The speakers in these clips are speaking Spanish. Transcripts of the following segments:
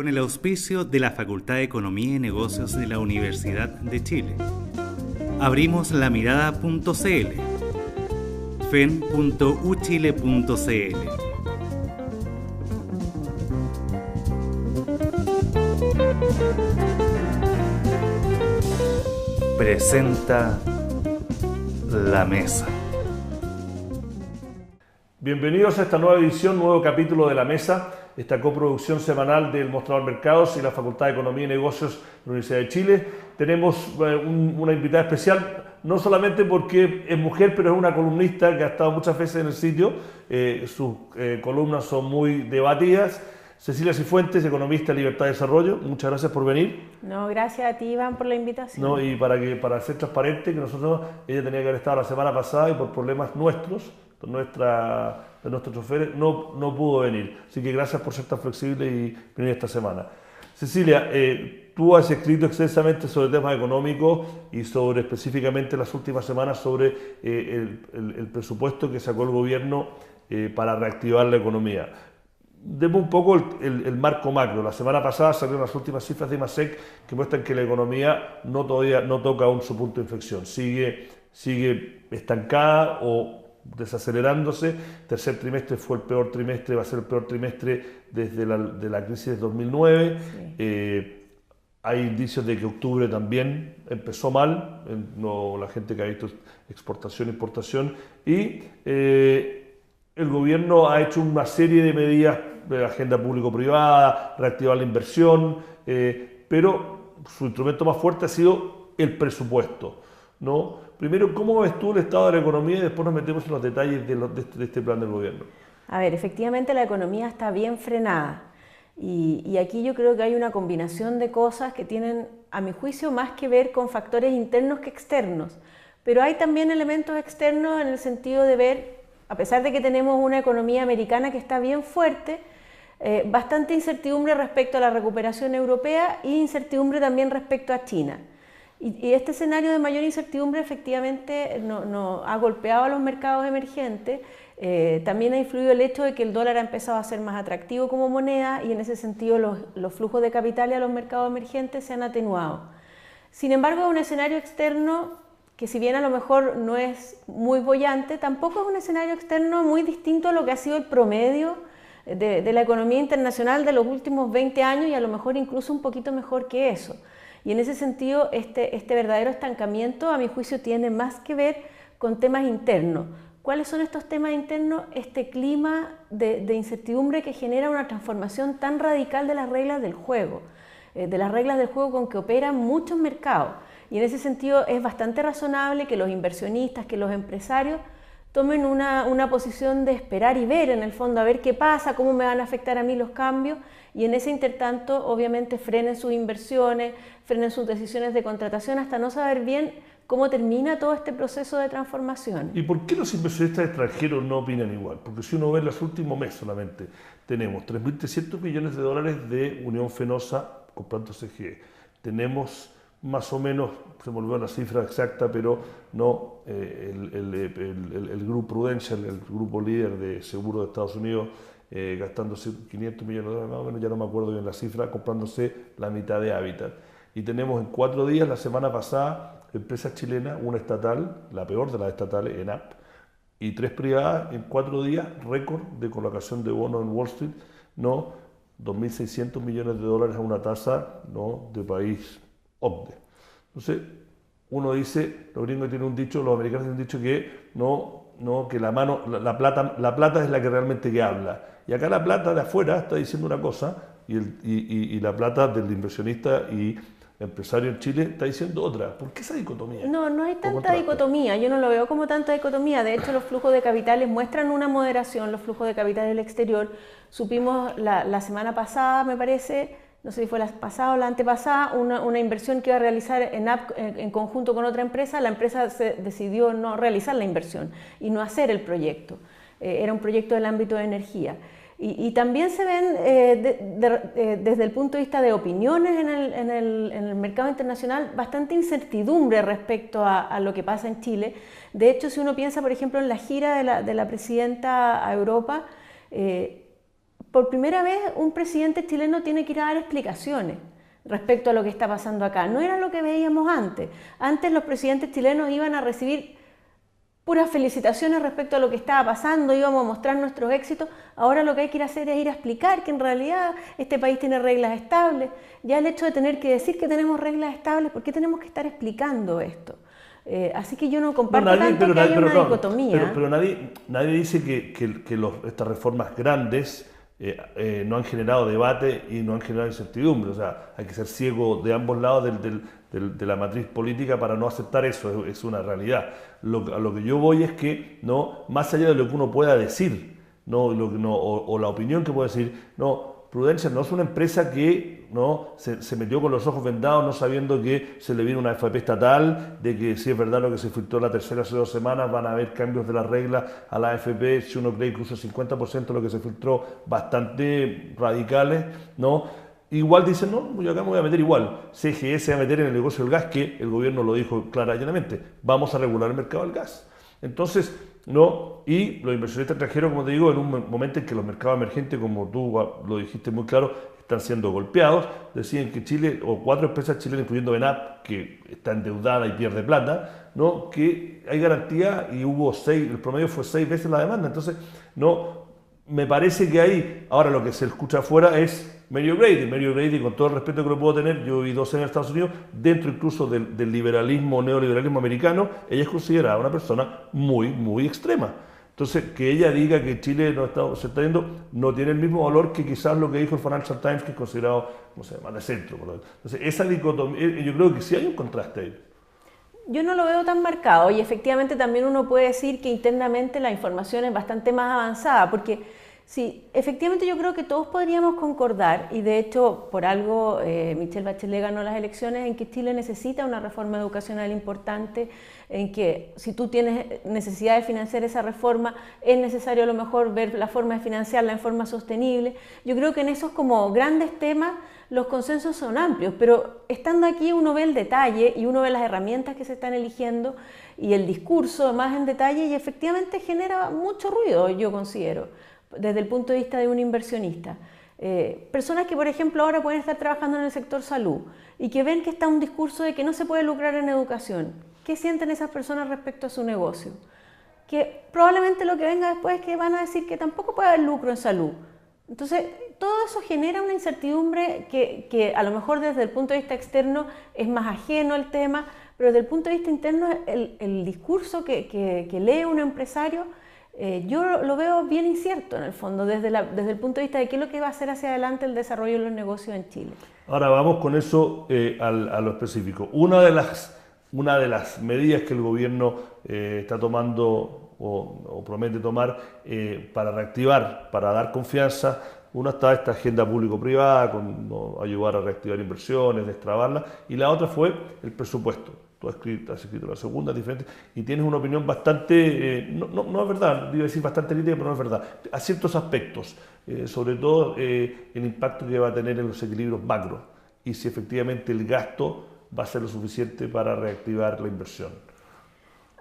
con el auspicio de la Facultad de Economía y Negocios de la Universidad de Chile. Abrimos la mirada.cl, fen.uchile.cl. Presenta La Mesa. Bienvenidos a esta nueva edición, nuevo capítulo de La Mesa, esta coproducción semanal del Mostrador Mercados y la Facultad de Economía y Negocios de la Universidad de Chile. Tenemos una invitada especial, no solamente porque es mujer, pero es una columnista que ha estado muchas veces en el sitio. Sus columnas son muy debatidas. Cecilia Cifuentes, economista de Libertad y Desarrollo, muchas gracias por venir. No, gracias a ti, Iván, por la invitación. No, y para ser transparente, que ella tenía que haber estado la semana pasada y por problemas nuestros, de nuestros choferes, no pudo venir. Así que gracias por ser tan flexible y venir esta semana. Cecilia, tú has escrito extensamente sobre temas económicos y sobre específicamente las últimas semanas sobre el presupuesto que sacó el gobierno para reactivar la economía. Demos un poco el marco macro. La semana pasada salieron las últimas cifras de IMASEC que muestran que la economía todavía no toca aún su punto de inflexión. Sigue estancada o desacelerándose. Tercer trimestre fue el peor trimestre, va a ser el peor trimestre desde la crisis de 2009. Sí. Hay indicios de que octubre también empezó mal, la gente que ha visto exportación e importación, y el gobierno ha hecho una serie de medidas de agenda público-privada, reactivar la inversión, pero su instrumento más fuerte ha sido el presupuesto, ¿no? Primero, ¿cómo ves tú el estado de la economía? Y después nos metemos en los detalles de este plan del gobierno. A ver, efectivamente la economía está bien frenada y aquí yo creo que hay una combinación de cosas que tienen, a mi juicio, más que ver con factores internos que externos, pero hay también elementos externos en el sentido de ver, a pesar de que tenemos una economía americana que está bien fuerte, bastante incertidumbre respecto a la recuperación europea e incertidumbre también respecto a China. Y este escenario de mayor incertidumbre efectivamente no ha golpeado a los mercados emergentes. También ha influido el hecho de que el dólar ha empezado a ser más atractivo como moneda y en ese sentido los flujos de capitales a los mercados emergentes se han atenuado. Sin embargo, es un escenario externo que, si bien a lo mejor no es muy boyante, tampoco es un escenario externo muy distinto a lo que ha sido el promedio de la economía internacional de los últimos 20 años y a lo mejor incluso un poquito mejor que eso. Y en ese sentido, este verdadero estancamiento, a mi juicio, tiene más que ver con temas internos. ¿Cuáles son estos temas internos? Este clima de incertidumbre que genera una transformación tan radical de las reglas del juego con que operan muchos mercados. Y en ese sentido es bastante razonable que los inversionistas, que los empresarios tomen una posición de esperar y ver, en el fondo, a ver qué pasa, cómo me van a afectar a mí los cambios, y en ese intertanto obviamente frenen sus inversiones, frenen sus decisiones de contratación hasta no saber bien cómo termina todo este proceso de transformación. ¿Y por qué los inversionistas extranjeros no opinan igual? Porque si uno ve en los últimos meses solamente, tenemos 3.300 millones de dólares de Unión Fenosa comprando CGE. Tenemos más o menos, se me olvidó la cifra exacta, pero no, el grupo Prudential, el grupo líder de seguro de Estados Unidos, gastándose 500 millones de dólares más o menos, ya no me acuerdo bien la cifra, comprándose la mitad de Habitat. Y tenemos en 4 días, la semana pasada, empresas chilenas, una estatal, la peor de las estatales, ENAP, y 3 privadas, en 4 días, récord de colocación de bonos en Wall Street, ¿no? 2.600 millones de dólares a una tasa, ¿no?, de país OCDE. Entonces, uno dice, los gringos tienen un dicho, los americanos tienen un dicho que la plata es la que realmente que habla. Y acá la plata de afuera está diciendo una cosa y la plata del inversionista y empresario en Chile está diciendo otra. ¿Por qué esa dicotomía? No hay tanta dicotomía, yo no lo veo como tanta dicotomía. De hecho, los flujos de capitales muestran una moderación, los flujos de capitales del exterior. Supimos la semana pasada, me parece, no sé si fue la pasada o la antepasada, una inversión que iba a realizar ENAP en conjunto con otra empresa. La empresa decidió no realizar la inversión y no hacer el proyecto. Era un proyecto del ámbito de energía. Y también se ven desde el punto de vista de opiniones en el mercado internacional bastante incertidumbre respecto a lo que pasa en Chile. De hecho, si uno piensa, por ejemplo, en la gira de la presidenta a Europa, por primera vez un presidente chileno tiene que ir a dar explicaciones respecto a lo que está pasando acá. No era lo que veíamos antes. Antes los presidentes chilenos iban a recibir puras felicitaciones respecto a lo que estaba pasando, íbamos a mostrar nuestros éxitos. Ahora lo que hay que ir a hacer es ir a explicar que en realidad este país tiene reglas estables. Ya el hecho de tener que decir que tenemos reglas estables, ¿por qué tenemos que estar explicando esto? Así que yo no comparto tanto que haya una dicotomía. Pero nadie dice que estas reformas grandes no han generado debate y no han generado incertidumbre. O sea, hay que ser ciego de ambos lados de la matriz política para no aceptar eso, es una realidad. A lo que yo voy es que, ¿no?, más allá de lo que uno pueda decir, ¿no?, o la opinión que pueda decir, no, Prudencia no es una empresa que, ¿no?, se metió con los ojos vendados no sabiendo que se le viene una AFP estatal, de que si es verdad lo que se filtró la tercera hace 2 semanas, van a haber cambios de las reglas a la AFP, si uno cree incluso el 50% de lo que se filtró, bastante radicales, ¿no? Igual dicen, no, yo acá me voy a meter igual. CGE se va a meter en el negocio del gas, que el gobierno lo dijo clara y llanamente, vamos a regular el mercado del gas. Entonces, no, y los inversionistas extranjeros, como te digo, en un momento en que los mercados emergentes, como tú lo dijiste muy claro, están siendo golpeados, deciden que Chile, o 4 empresas chilenas, incluyendo Benap, que está endeudada y pierde plata, ¿no?, que hay garantía y hubo 6, el promedio fue 6 veces la demanda. Entonces, no, me parece que ahí, ahora lo que se escucha afuera es Mary O'Grady, con todo el respeto que lo puedo tener, yo viví 2 años en Estados Unidos, dentro incluso del liberalismo, neoliberalismo americano, ella es considerada una persona muy extrema. Entonces, que ella diga que Chile se está yendo, no tiene el mismo valor que quizás lo que dijo el Financial Times, que es considerado, no sé, más de centro. Entonces, esa dicotomía, yo creo que sí hay un contraste ahí. Yo no lo veo tan marcado, y efectivamente también uno puede decir que internamente la información es bastante más avanzada, porque sí, efectivamente yo creo que todos podríamos concordar, y de hecho por algo Michelle Bachelet ganó las elecciones, en que Chile necesita una reforma educacional importante, en que si tú tienes necesidad de financiar esa reforma, es necesario a lo mejor ver la forma de financiarla en forma sostenible. Yo creo que en esos como grandes temas los consensos son amplios, pero estando aquí uno ve el detalle y uno ve las herramientas que se están eligiendo y el discurso más en detalle, y efectivamente genera mucho ruido, yo considero, desde el punto de vista de un inversionista. Personas que, por ejemplo, ahora pueden estar trabajando en el sector salud y que ven que está un discurso de que no se puede lucrar en educación. ¿Qué sienten esas personas respecto a su negocio? Que probablemente lo que venga después es que van a decir que tampoco puede haber lucro en salud. Entonces, todo eso genera una incertidumbre que a lo mejor desde el punto de vista externo es más ajeno al tema, pero desde el punto de vista interno el discurso que lee un empresario, yo lo veo bien incierto en el fondo, desde el punto de vista de qué es lo que va a hacer hacia adelante el desarrollo de los negocios en Chile. Ahora vamos con eso a lo específico. Una de las medidas que el gobierno está tomando o promete tomar para reactivar, para dar confianza, una está esta agenda público-privada, con ayudar a reactivar inversiones, destrabarlas, y la otra fue el presupuesto. Tú has escrito la segunda, diferente, y tienes una opinión bastante, no es verdad, iba a decir bastante crítica, pero no es verdad, a ciertos aspectos, sobre todo el impacto que va a tener en los equilibrios macro, y si efectivamente el gasto va a ser lo suficiente para reactivar la inversión.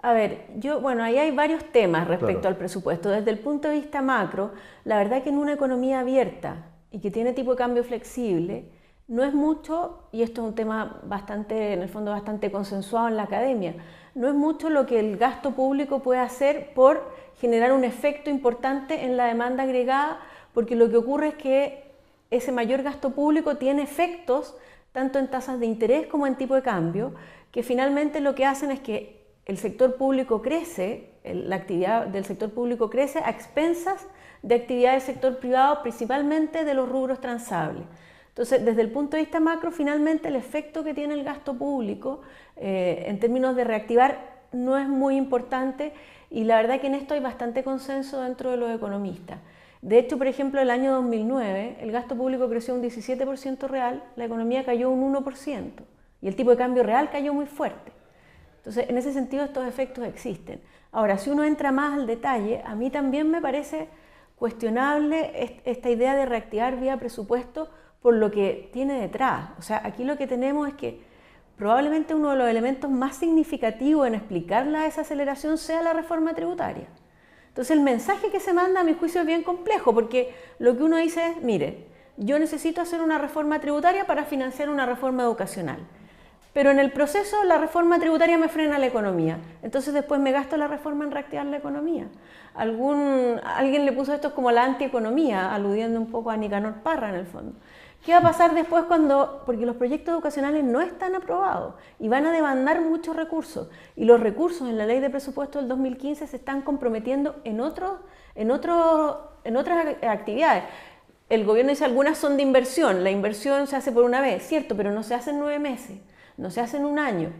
A ver, bueno, ahí hay varios temas respecto al presupuesto. Desde el punto de vista macro, la verdad que en una economía abierta y que tiene tipo de cambio flexible, no es mucho, y esto es un tema bastante, en el fondo bastante consensuado en la academia, no es mucho lo que el gasto público puede hacer por generar un efecto importante en la demanda agregada, porque lo que ocurre es que ese mayor gasto público tiene efectos tanto en tasas de interés como en tipo de cambio, que finalmente lo que hacen es que el sector público crece, la actividad del sector público crece a expensas de actividad del sector privado, principalmente de los rubros transables. Entonces, desde el punto de vista macro, finalmente el efecto que tiene el gasto público en términos de reactivar no es muy importante, y la verdad que en esto hay bastante consenso dentro de los economistas. De hecho, por ejemplo, el año 2009 el gasto público creció un 17% real, la economía cayó un 1% y el tipo de cambio real cayó muy fuerte. Entonces, en ese sentido, estos efectos existen. Ahora, si uno entra más al detalle, a mí también me parece cuestionable esta idea de reactivar vía presupuesto por lo que tiene detrás. O sea, aquí lo que tenemos es que probablemente uno de los elementos más significativos en explicar la desaceleración sea la reforma tributaria. Entonces el mensaje que se manda a mi juicio es bien complejo, porque lo que uno dice es, mire, yo necesito hacer una reforma tributaria para financiar una reforma educacional. Pero en el proceso la reforma tributaria me frena la economía. Entonces después me gasto la reforma en reactivar la economía. Alguien le puso esto como la antieconomía, aludiendo un poco a Nicanor Parra en el fondo. ¿Qué va a pasar después porque los proyectos educacionales no están aprobados y van a demandar muchos recursos? Y los recursos en la ley de presupuesto del 2015 se están comprometiendo en otras actividades. El gobierno dice algunas son de inversión, la inversión se hace por una vez, cierto, pero no se hace en 9 meses, no se hace en un año.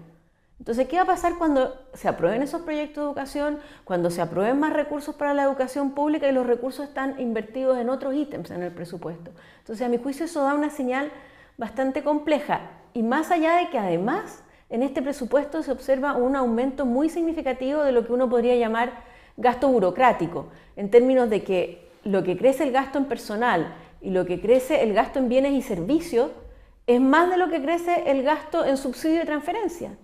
Entonces, ¿qué va a pasar cuando se aprueben esos proyectos de educación, cuando se aprueben más recursos para la educación pública y los recursos están invertidos en otros ítems en el presupuesto? Entonces, a mi juicio, eso da una señal bastante compleja. Y más allá de que además en este presupuesto se observa un aumento muy significativo de lo que uno podría llamar gasto burocrático, en términos de que lo que crece el gasto en personal y lo que crece el gasto en bienes y servicios es más de lo que crece el gasto en subsidio y transferencia.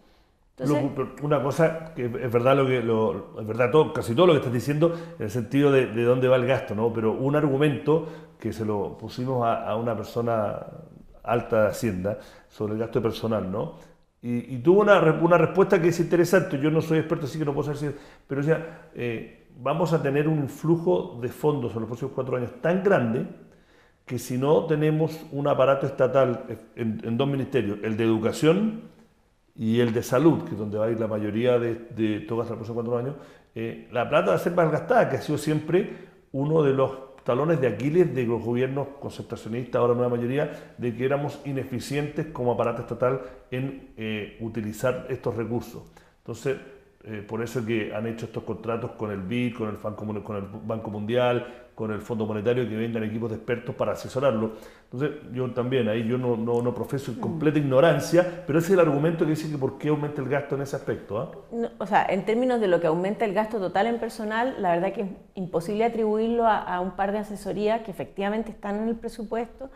Entonces, una cosa que es verdad, es verdad casi todo lo que estás diciendo en el sentido de dónde va el gasto, ¿no? Pero un argumento que se lo pusimos a una persona alta de Hacienda sobre el gasto de personal, ¿no? Y tuvo una respuesta que es interesante. Yo no soy experto, así que no puedo saber si... Pero decía, vamos a tener un flujo de fondos en los próximos 4 años tan grande que si no tenemos un aparato estatal en 2 ministerios, el de educación y el de salud, que es donde va a ir la mayoría de todas las próximos 4 años, la plata va a ser malgastada, que ha sido siempre uno de los talones de Aquiles de los gobiernos concentracionistas, ahora nueva mayoría, de que éramos ineficientes como aparato estatal en utilizar estos recursos. Entonces, por eso es que han hecho estos contratos con el BID, con el Banco Mundial, con el Fondo Monetario, que vengan equipos de expertos para asesorarlo. Entonces, yo también, ahí yo no profeso completa ignorancia, pero ese es el argumento que dice que por qué aumenta el gasto en ese aspecto. ¿Ah? No, o sea, en términos de lo que aumenta el gasto total en personal, la verdad que es imposible atribuirlo a un par de asesorías que efectivamente están en el presupuesto,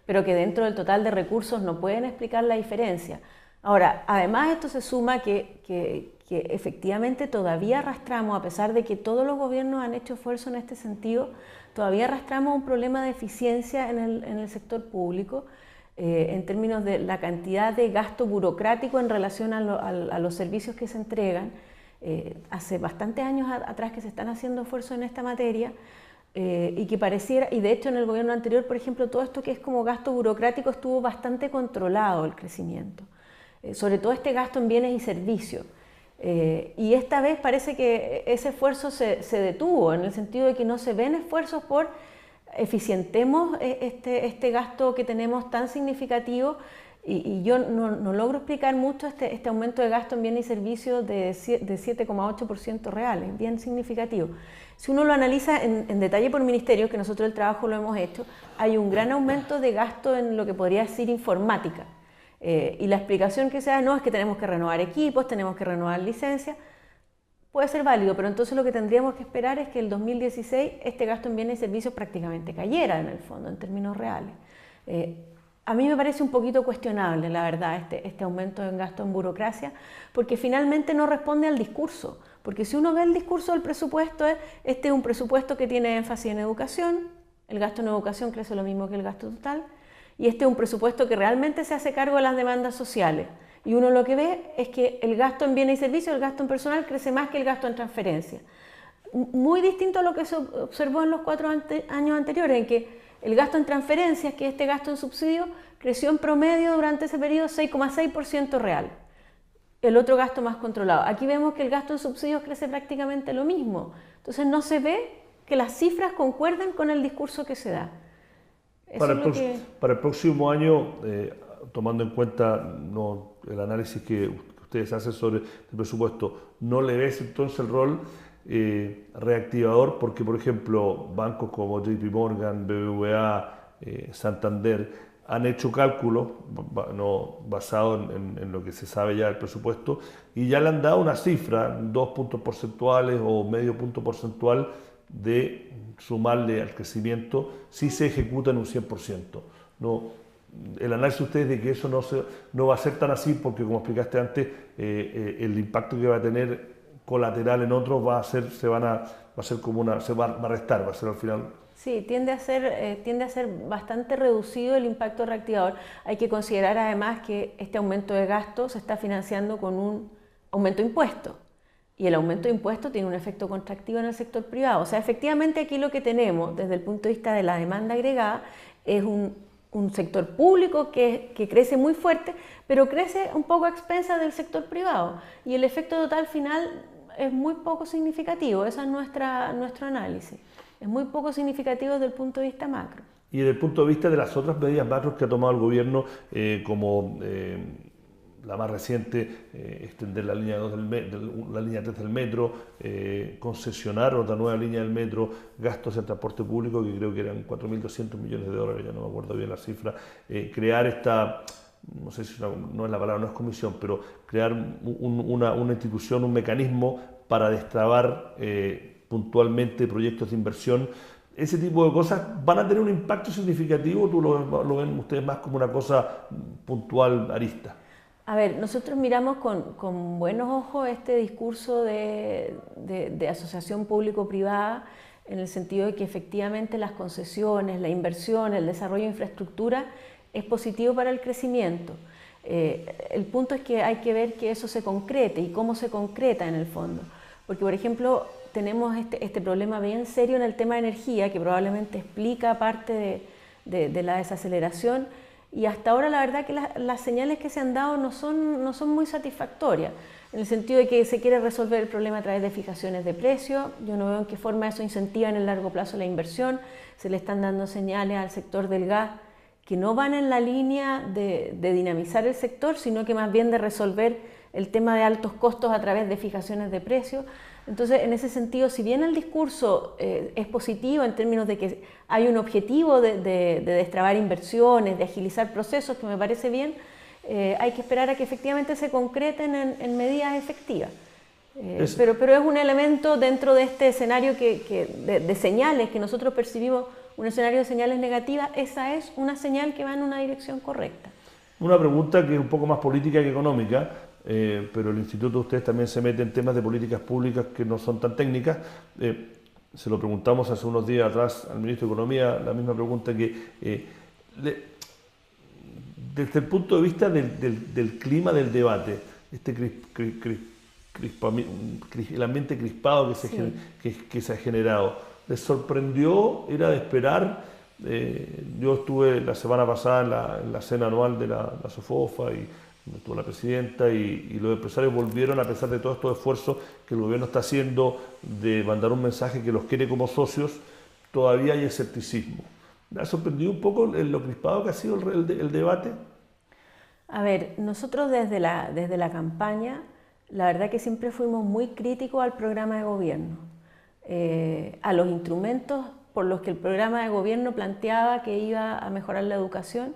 pero que dentro del total de recursos no pueden explicar la diferencia. Ahora, además esto se suma que efectivamente todavía arrastramos, a pesar de que todos los gobiernos han hecho esfuerzo en este sentido, todavía arrastramos un problema de eficiencia en el sector público, en términos de la cantidad de gasto burocrático en relación a los servicios que se entregan. Hace bastantes años atrás que se están haciendo esfuerzos en esta materia, y que pareciera, y de hecho en el gobierno anterior, por ejemplo, todo esto que es como gasto burocrático estuvo bastante controlado el crecimiento, sobre todo este gasto en bienes y servicios. Y esta vez parece que ese esfuerzo se detuvo, en el sentido de que no se ven esfuerzos por eficientemos este gasto que tenemos tan significativo, y yo no logro explicar mucho este aumento de gasto en bienes y servicios de 7,8% real, es bien significativo. Si uno lo analiza en detalle por ministerio, que nosotros el trabajo lo hemos hecho, hay un gran aumento de gasto en lo que podría decir informática. Y la explicación que se da no es que tenemos que renovar equipos, tenemos que renovar licencias, puede ser válido, pero entonces lo que tendríamos que esperar es que el 2016 este gasto en bienes y servicios prácticamente cayera en el fondo, en términos reales. A mí me parece un poquito cuestionable, la verdad, este aumento en gasto en burocracia, porque finalmente no responde al discurso, porque si uno ve el discurso del presupuesto, este es un presupuesto que tiene énfasis en educación, el gasto en educación crece lo mismo que el gasto total, y este es un presupuesto que realmente se hace cargo de las demandas sociales. Y uno lo que ve es que el gasto en bienes y servicios, el gasto en personal, crece más que el gasto en transferencias. Muy distinto a lo que se observó en los 4 años anteriores, en que el gasto en transferencias, que es este gasto en subsidios, creció en promedio durante ese periodo 6,6% real. El otro gasto más controlado. Aquí vemos que el gasto en subsidios crece prácticamente lo mismo. Entonces no se ve que las cifras concuerden con el discurso que se da. Para el próximo año, tomando en cuenta el análisis que ustedes hacen sobre el presupuesto, ¿no le ves entonces el rol reactivador? Porque, por ejemplo, bancos como JP Morgan, BBVA, Santander han hecho cálculos basados en lo que se sabe ya del presupuesto y ya le han dado una cifra, 2 puntos porcentuales o medio punto porcentual de sumarle al crecimiento si se ejecuta en un 100%. El análisis de ustedes de que eso no va a ser tan así, porque como explicaste antes, el impacto que va a tener colateral en otros va a ser como se va a restar, va a ser al final. Sí, tiende a ser bastante reducido el impacto reactivador. Hay que considerar además que este aumento de gasto se está financiando con un aumento de impuestos. Y el aumento de impuestos tiene un efecto contractivo en el sector privado. O sea, efectivamente aquí lo que tenemos desde el punto de vista de la demanda agregada es un sector público que crece muy fuerte, pero crece un poco a expensas del sector privado. Y el efecto total final es muy poco significativo. Ese es nuestro análisis. Es muy poco significativo desde el punto de vista macro. Y desde el punto de vista de las otras medidas macros que ha tomado el gobierno, como la más reciente, extender la línea 2 la línea 3 del metro, concesionar otra nueva línea del metro, gastos en transporte público que creo que eran 4.200 millones de dólares, ya no me acuerdo bien la cifra, crear esta, no sé si no es la palabra, no es comisión, pero crear una institución, un mecanismo para destrabar puntualmente proyectos de inversión. Ese tipo de cosas van a tener un impacto significativo, ¿tú lo ven ustedes más como una cosa puntual, arista? A ver, nosotros miramos con buenos ojos este discurso de asociación público-privada, en el sentido de que efectivamente las concesiones, la inversión, el desarrollo de infraestructura es positivo para el crecimiento. El punto es que hay que ver que eso se concrete y cómo se concreta en el fondo. Porque, por ejemplo, tenemos este problema bien serio en el tema de energía, que probablemente explica parte de la desaceleración, y hasta ahora la verdad que las señales que se han dado no son muy satisfactorias, en el sentido de que se quiere resolver el problema a través de fijaciones de precios. Yo no veo en qué forma eso incentiva en el largo plazo la inversión. Se le están dando señales al sector del gas que no van en la línea de dinamizar el sector, sino que más bien de resolver el tema de altos costos a través de fijaciones de precios. Entonces, en ese sentido, si bien el discurso es positivo en términos de que hay un objetivo de destrabar inversiones, de agilizar procesos, que me parece bien, hay que esperar a que efectivamente se concreten en medidas efectivas. Pero es un elemento dentro de este escenario de señales que nosotros percibimos, un escenario de señales negativas. Esa es una señal que va en una dirección correcta. Una pregunta que es un poco más política que económica, pero el instituto de ustedes también se mete en temas de políticas públicas que no son tan técnicas. Se lo preguntamos hace unos días atrás al ministro de Economía, la misma pregunta que desde el punto de vista del clima del debate, el ambiente crispado que se ha generado, ¿les sorprendió? ¿Era de esperar? Yo estuve la semana pasada en la cena anual de la SOFOFA y estuvo la presidenta y los empresarios volvieron, a pesar de todos estos esfuerzos que el gobierno está haciendo de mandar un mensaje que los quiere como socios, todavía hay escepticismo. ¿Le ha sorprendido un poco lo crispado que ha sido el debate? A ver, nosotros desde la campaña, la verdad que siempre fuimos muy críticos al programa de gobierno, a los instrumentos por los que el programa de gobierno planteaba que iba a mejorar la educación.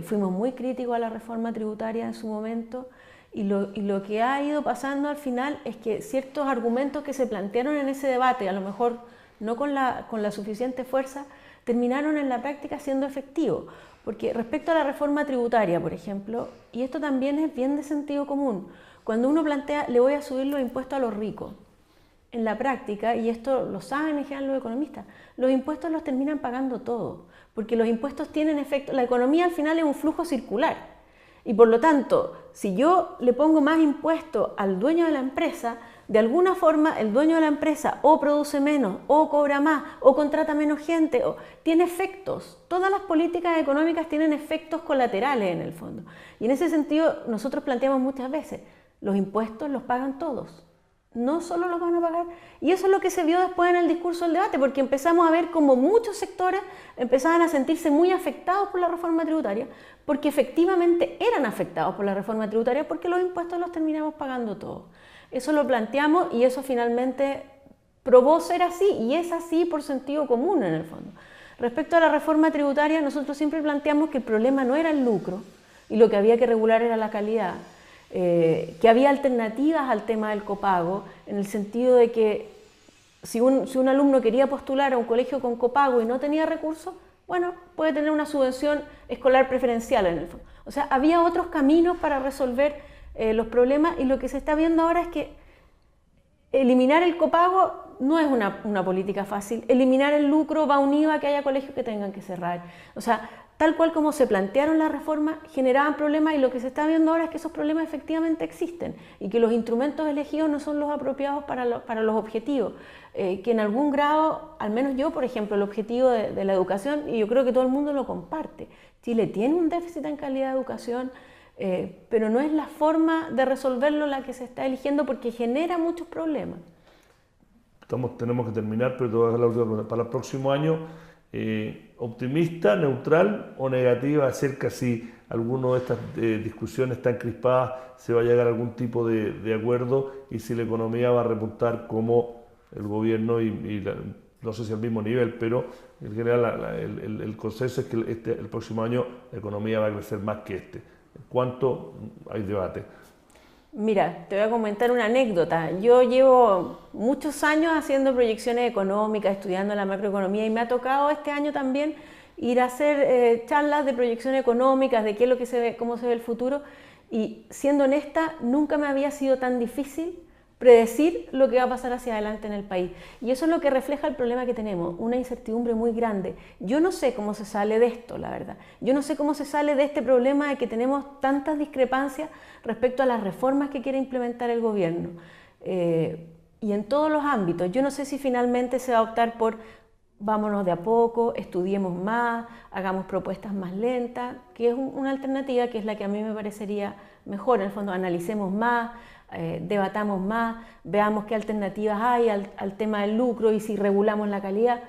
Fuimos muy críticos a la reforma tributaria en su momento, y lo que ha ido pasando al final es que ciertos argumentos que se plantearon en ese debate, a lo mejor no con la suficiente fuerza, terminaron en la práctica siendo efectivos. Porque respecto a la reforma tributaria, por ejemplo, y esto también es bien de sentido común, cuando uno plantea, le voy a subir los impuestos a los ricos, en la práctica, y esto lo saben en general los economistas, los impuestos los terminan pagando todos, porque los impuestos tienen efecto, la economía al final es un flujo circular, y por lo tanto, si yo le pongo más impuestos al dueño de la empresa, de alguna forma el dueño de la empresa o produce menos, o cobra más, o contrata menos gente, tiene efectos. Todas las políticas económicas tienen efectos colaterales en el fondo. Y en ese sentido nosotros planteamos muchas veces, los impuestos los pagan todos, no solo los van a pagar. Y eso es lo que se vio después en el discurso del debate, porque empezamos a ver como muchos sectores empezaban a sentirse muy afectados por la reforma tributaria, porque efectivamente eran afectados por la reforma tributaria, porque los impuestos los terminamos pagando todos. Eso lo planteamos y eso finalmente probó ser así, y es así por sentido común en el fondo. Respecto a la reforma tributaria, nosotros siempre planteamos que el problema no era el lucro y lo que había que regular era la calidad, que había alternativas al tema del copago, en el sentido de que si un alumno quería postular a un colegio con copago y no tenía recursos, bueno, puede tener una subvención escolar preferencial en el fondo. O sea, había otros caminos para resolver los problemas, y lo que se está viendo ahora es que eliminar el copago no es una política fácil. Eliminar el lucro va unido a que haya colegios que tengan que cerrar. O sea, tal cual como se plantearon las reformas, generaban problemas y lo que se está viendo ahora es que esos problemas efectivamente existen y que los instrumentos elegidos no son los apropiados para los objetivos. Que en algún grado, al menos yo, por ejemplo, el objetivo de la educación, y yo creo que todo el mundo lo comparte. Chile tiene un déficit en calidad de educación, pero no es la forma de resolverlo la que se está eligiendo porque genera muchos problemas. Tenemos que terminar, pero te voy a dejar la última pregunta. Para el próximo año, ¿optimista, neutral o negativa acerca si alguna de estas discusiones tan crispadas se va a llegar a algún tipo de acuerdo y si la economía va a repuntar como el gobierno no sé si al mismo nivel, pero en general el consenso es que el próximo año la economía va a crecer más que este? ¿En cuánto hay debate? Mira, te voy a comentar una anécdota. Yo llevo muchos años haciendo proyecciones económicas, estudiando la macroeconomía y me ha tocado este año también ir a hacer charlas de proyecciones económicas, de qué es lo que se ve, cómo se ve el futuro. Y siendo honesta, nunca me había sido tan difícil predecir lo que va a pasar hacia adelante en el país. Y eso es lo que refleja el problema que tenemos, una incertidumbre muy grande. Yo no sé cómo se sale de esto, la verdad. Yo no sé cómo se sale de este problema de que tenemos tantas discrepancias respecto a las reformas que quiere implementar el gobierno. Y en todos los ámbitos. Yo no sé si finalmente se va a optar por vámonos de a poco, estudiemos más, hagamos propuestas más lentas, que es una alternativa que es la que a mí me parecería mejor. En el fondo, analicemos más, debatamos más, veamos qué alternativas hay al tema del lucro y si regulamos la calidad,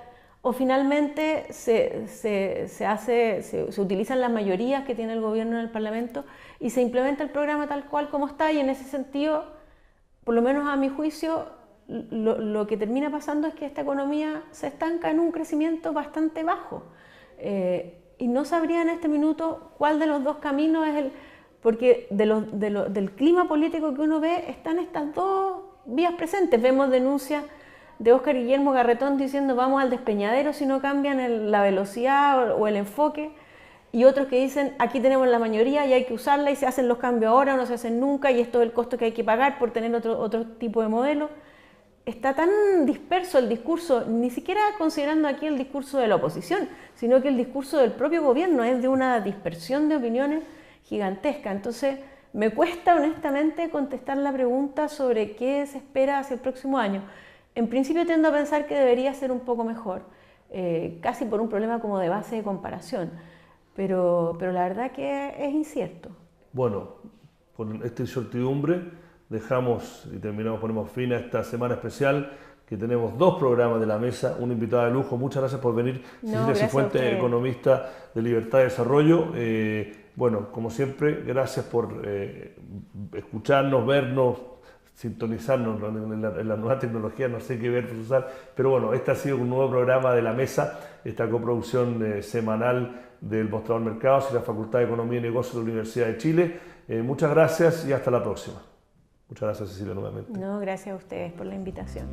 o finalmente se utilizan las mayorías que tiene el gobierno en el Parlamento y se implementa el programa tal cual como está, y en ese sentido, por lo menos a mi juicio, lo que termina pasando es que esta economía se estanca en un crecimiento bastante bajo, y no sabría en este minuto cuál de los dos caminos es el. Porque del clima político que uno ve están estas dos vías presentes. Vemos denuncias de Óscar Guillermo Garretón diciendo vamos al despeñadero si no cambian la velocidad o el enfoque, y otros que dicen aquí tenemos la mayoría y hay que usarla y se hacen los cambios ahora o no se hacen nunca y esto es el costo que hay que pagar por tener otro tipo de modelo. Está tan disperso el discurso, ni siquiera considerando aquí el discurso de la oposición, sino que el discurso del propio gobierno es de una dispersión de opiniones gigantesca. Entonces me cuesta honestamente contestar la pregunta sobre qué se espera hacia el próximo año. En principio tiendo a pensar que debería ser un poco mejor, casi por un problema como de base de comparación, pero la verdad que es incierto. Bueno, con esta incertidumbre dejamos y ponemos fin a esta semana especial, que tenemos dos programas de la mesa, una invitada de lujo. Muchas gracias por venir, Cecilia Cifuentes, economista de Libertad y Desarrollo. Bueno, como siempre, gracias por escucharnos, vernos, sintonizarnos en la nueva tecnología, no sé qué ver, usar, pero bueno, este ha sido un nuevo programa de la mesa, esta coproducción semanal del Mostrador Mercados y la Facultad de Economía y Negocios de la Universidad de Chile. Muchas gracias y hasta la próxima. Muchas gracias, Cecilia, nuevamente. No, gracias a ustedes por la invitación.